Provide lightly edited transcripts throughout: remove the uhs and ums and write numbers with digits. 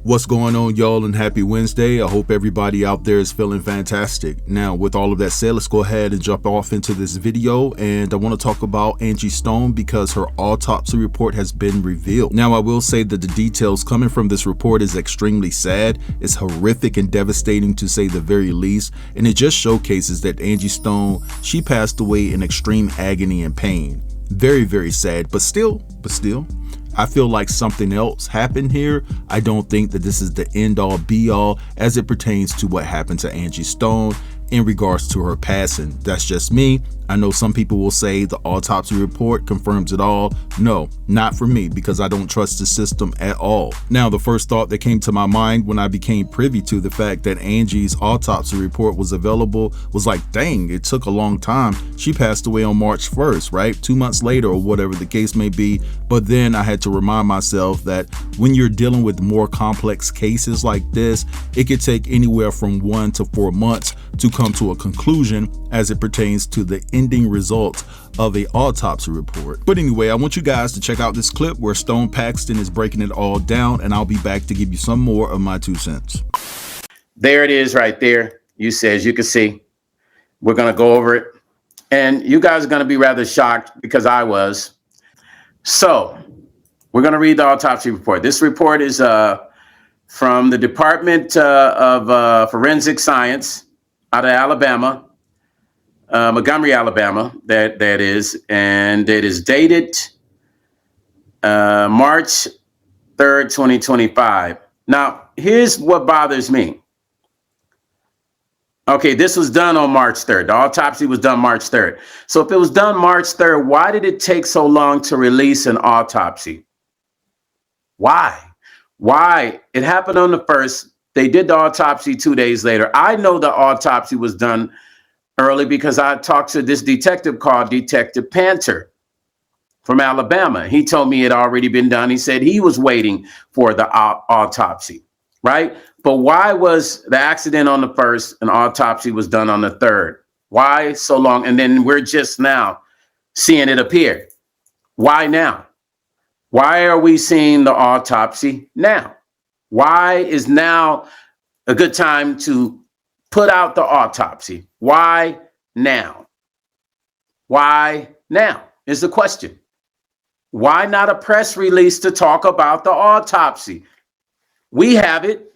What's going on, y'all, and happy Wednesday. I hope everybody out there is feeling fantastic. Now, with all of that said, let's go ahead and jump off into this video. And I want to talk about Angie Stone because her autopsy report has been revealed. Now, I will say that the details coming from this report is extremely sad. It's horrific and devastating to say the very least. And it just showcases that Angie Stone, she passed away in extreme agony and pain. Very, very sad, but still, I feel like something else happened here. I don't think that this is the end all be all as it pertains to what happened to Angie Stone in regards to her passing. That's just me. I know some people will say the autopsy report confirms it all. No, not for me, because I don't trust the system at all. Now, the first thought that came to my mind when I became privy to the fact that Angie's autopsy report was available was like, dang, it took a long time. She passed away on March 1st, right? 2 months later or whatever the case may be. But then I had to remind myself that when you're dealing with more complex cases like this, it could take anywhere from 1 to 4 months to come to a conclusion as it pertains to the ending results of a autopsy report. But anyway, I want you guys to check out this clip where Stone Paxton is breaking it all down, and I'll be back to give you some more of my 2 cents. There it is right there. You see, as you can see, we're going to go over it. And you guys are going to be rather shocked because I was. So we're going to read the autopsy report. This report is from the Department of Forensic Science out of Alabama, Montgomery, Alabama, that is. And it is dated March 3rd, 2025. Now, here's what bothers me. Okay, this was done on March 3rd. The autopsy was done March 3rd. So if it was done March 3rd, why did it take so long to release an autopsy? Why? Why? It happened on the 1st. They did the autopsy 2 days later. I know the autopsy was done early because I talked to this detective called Detective Panther from Alabama. He told me it had already been done. He said he was waiting for the autopsy, right? But why was the accident on the 1st and autopsy was done on the 3rd? Why so long? And then we're just now seeing it appear. Why now? Why are we seeing the autopsy now? Why is now a good time to put out the autopsy? Why now? Why now is the question. Why not a press release to talk about the autopsy? We have it.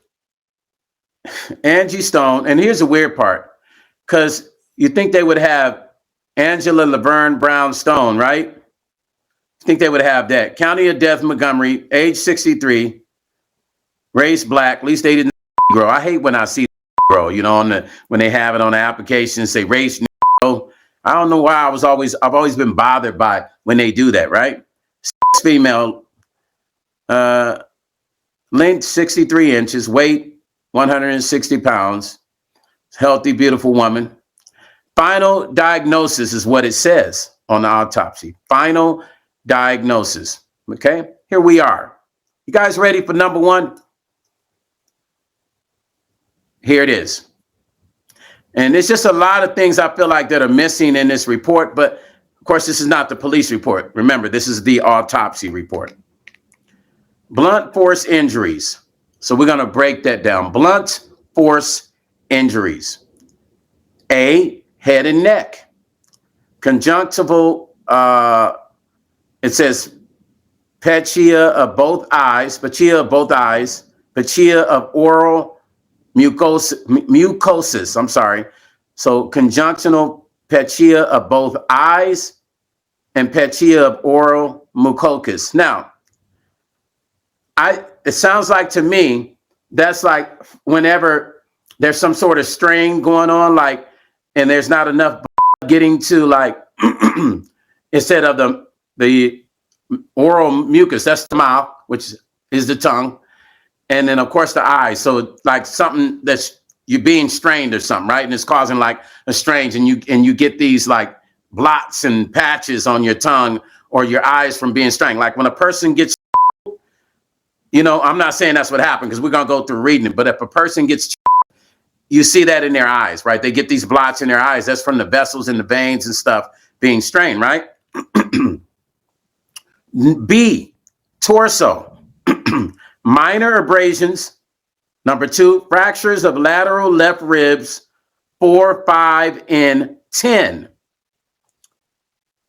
Angie Stone, and here's the weird part, because you think they would have Angela Laverne Brown Stone, right? You think they would have that. County of death, Montgomery, age 63, race black, at least they didn't Negro. I hate when I see Negro, you know, when they have it on the application, say race Negro. I don't know why I've always been bothered by when they do that, right? Female, length 63 inches, weight 160 pounds, healthy, beautiful woman. Final diagnosis is what it says on the autopsy. Final diagnosis. Okay, here we are. You guys ready for number 1? Here it is. And it's just a lot of things I feel like that are missing in this report. But of course, this is not the police report. Remember, this is the autopsy report. Blunt force injuries. So we're going to break that down. Blunt force injuries. A, head and neck. Conjunctival, it says pachia of both eyes, pachia of oral mucosis, I'm sorry. So conjunctional pachia of both eyes and pachia of oral mucosis. Now, it sounds like to me, that's like whenever there's some sort of strain going on, like, and there's not enough getting to like, instead of the oral mucus, that's the mouth, which is the tongue. And then of course the eyes. So like something that's you're being strained or something, right? And it's causing like a strain, and you get these like blots and patches on your tongue or your eyes from being strained. Like when a person gets, you know, I'm not saying that's what happened because we're going to go through reading it. But if a person gets, you see that in their eyes, right? They get these blots in their eyes. That's from the vessels and the veins and stuff being strained, right? B, torso. minor abrasions. Number 2, fractures of lateral left ribs 4, 5, and 10.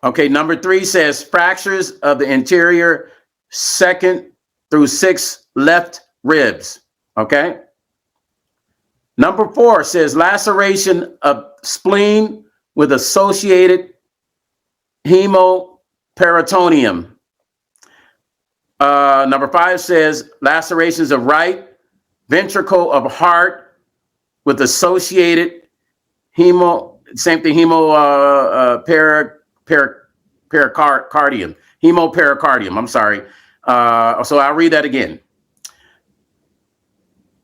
Okay, number 3 says fractures of the interior 2nd through 6th left ribs. Okay. Number 4 says laceration of spleen with associated hemoperitoneum. Number 5 says lacerations of right ventricle of heart with associated pericardium, hemopericardium. I'm sorry. So I'll read that again.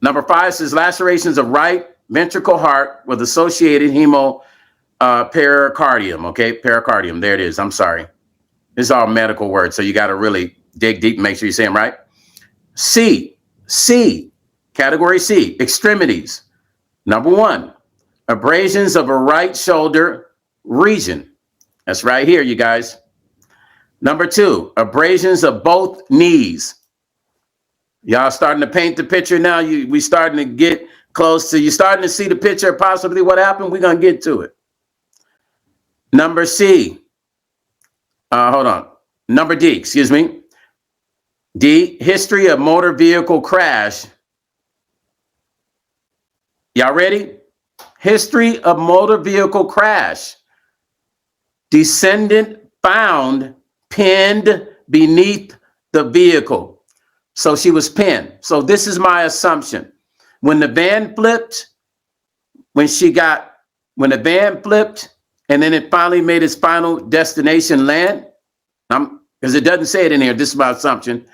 Number 5 says lacerations of right ventricle heart with associated pericardium. Okay, pericardium. There it is. I'm sorry. This is all medical words, so you got to really dig deep and make sure you say them right. C, category C, extremities. Number 1, abrasions of a right shoulder region. That's right here, you guys. Number 2, abrasions of both knees. Y'all starting to paint the picture now. We starting to get close to, you starting to see the picture of possibly what happened. We're going to get to it. Number C. Hold on. Number D, excuse me. D, history of motor vehicle crash. Y'all ready? History of motor vehicle crash. Descendant found pinned beneath the vehicle. So she was pinned. So this is my assumption. When the van flipped, when the van flipped, and then it finally made its final destination land, because it doesn't say it in here, this is my assumption.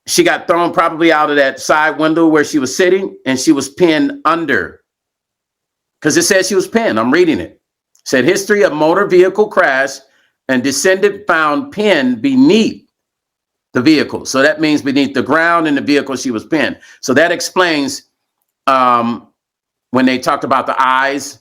She got thrown probably out of that side window where she was sitting, and she was pinned under. Because it says she was pinned. I'm reading it. It said history of motor vehicle crash and descendant found pinned beneath the vehicle. So that means beneath the ground in the vehicle she was pinned. So that explains when they talked about the eyes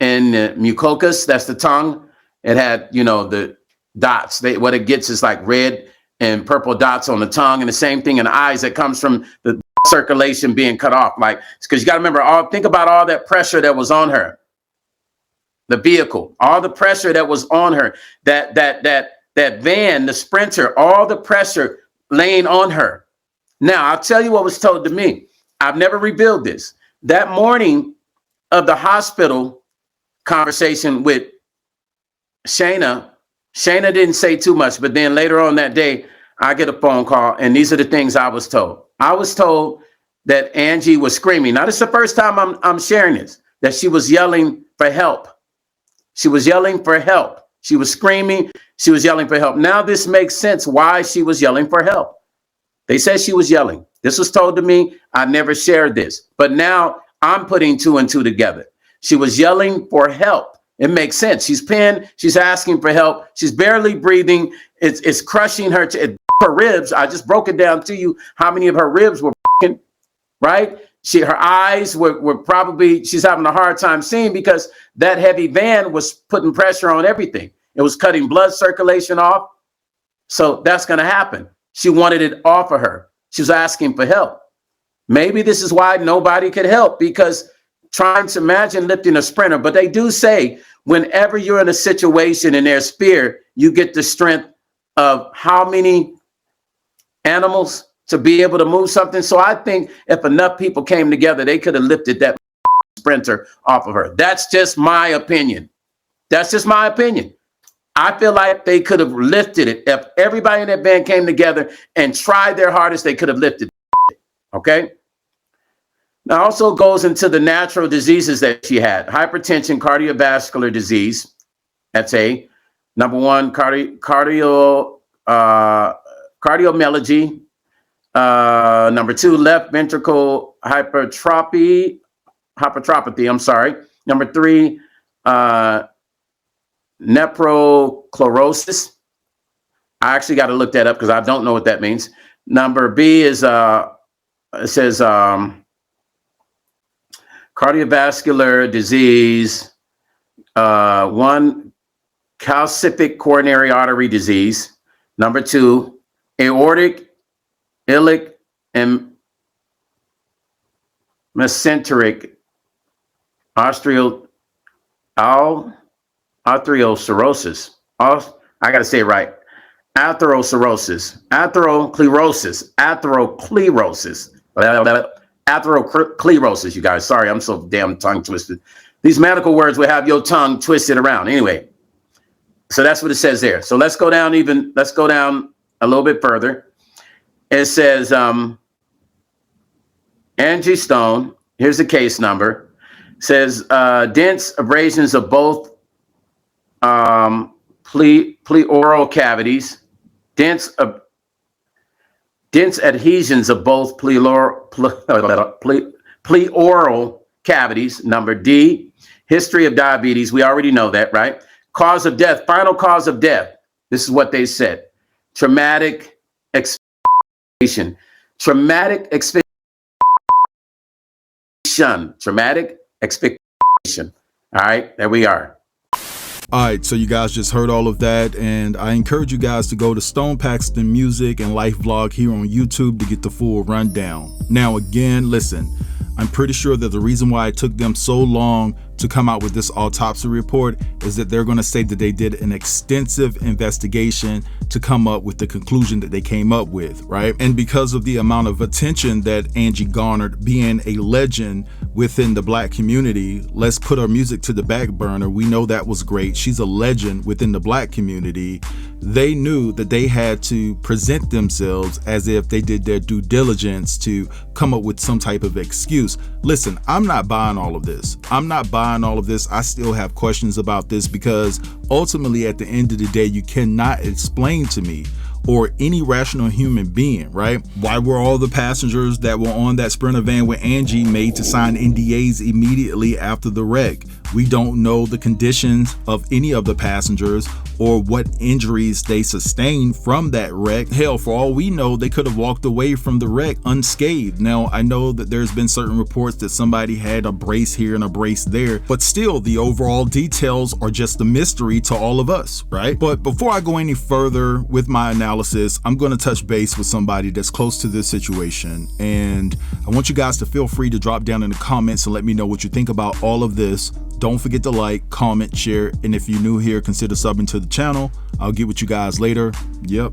and the mucocus, that's the tongue. It had, the dots. What it gets is like red and purple dots on the tongue, and the same thing in the eyes that comes from the circulation being cut off. Like, because you got to remember, think about all that pressure that was on her. The vehicle, all the pressure that was on her, that van, the Sprinter, all the pressure laying on her. Now, I'll tell you what was told to me. I've never revealed this. That morning of the hospital conversation with Shayna didn't say too much, but then later on that day, I get a phone call, and these are the things I was told. I was told that Angie was screaming. Now, this is the first time I'm sharing this, that she was yelling for help. She was yelling for help. She was screaming. She was yelling for help. Now this makes sense why she was yelling for help. They said she was yelling. This was told to me. I never shared this, but now I'm putting 2 and 2 together. She was yelling for help. It makes sense. She's pinned. She's asking for help. She's barely breathing. It's crushing her her ribs. I just broke it down to you how many of her ribs were broken, right? Her eyes were probably, she's having a hard time seeing because that heavy van was putting pressure on everything. It was cutting blood circulation off. So that's going to happen. She wanted it off of her. She was asking for help. Maybe this is why nobody could help, because trying to imagine lifting a Sprinter. But they do say whenever you're in a situation and there's fear, you get the strength of how many animals to be able to move something. So I think if enough people came together, they could have lifted that Sprinter off of her. That's just my opinion. That's just my opinion. I feel like they could have lifted it. If everybody in that band came together and tried their hardest, they could have lifted it. Okay. Now also goes into the natural diseases that she had. Hypertension, cardiovascular disease. That's A. Number 1, cardiomyopathy. Number 2, left ventricle hypertrophy. I'm sorry. Number 3, nephroclerosis. I actually got to look that up because I don't know what that means. Number B is it says cardiovascular disease. 1, calcific coronary artery disease. Number 2, aortic iliac and mesenteric arteriosclerosis. I got to say it right. Atherosclerosis. Atherosclerosis, you guys. Sorry, I'm so damn tongue twisted. These medical words will have your tongue twisted around. Anyway, so that's what it says there. So let's go down a little bit further. It says, Angie Stone, here's the case number, says dense abrasions of both pleural cavities, dense adhesions of both pleural cavities. Number D, history of diabetes. We already know that, right? Cause of death, final cause of death. This is what they said. Traumatic asphyxiation. Traumatic asphyxiation. Traumatic asphyxiation. All right, there we are. All right, so you guys just heard all of that, and I encourage you guys to go to Stone Paxton Music and Life Vlog here on YouTube to get the full rundown. Now again, listen, I'm pretty sure that the reason why it took them so long to come out with this autopsy report is that they're going to say that they did an extensive investigation to come up with the conclusion that they came up with, right? And because of the amount of attention that Angie garnered being a legend within the Black community, let's put her music to the back burner. We know that was great. She's a legend within the Black community. They knew that they had to present themselves as if they did their due diligence to come up with some type of excuse. Listen, I'm not buying all of this. I still have questions about this, because ultimately at the end of the day, you cannot explain to me or any rational human being, right, why were all the passengers that were on that Sprinter van with Angie made to sign NDAs immediately after the wreck? We don't know the conditions of any of the passengers or what injuries they sustained from that wreck. Hell, for all we know, they could have walked away from the wreck unscathed. Now, I know that there's been certain reports that somebody had a brace here and a brace there, but still the overall details are just a mystery to all of us, right? But before I go any further with my analysis, I'm going to touch base with somebody that's close to this situation, and I want you guys to feel free to drop down in the comments and let me know what you think about all of this. Don't forget to like, comment, share, and if you're new here, consider subbing to the channel. I'll get with you guys later. Yep.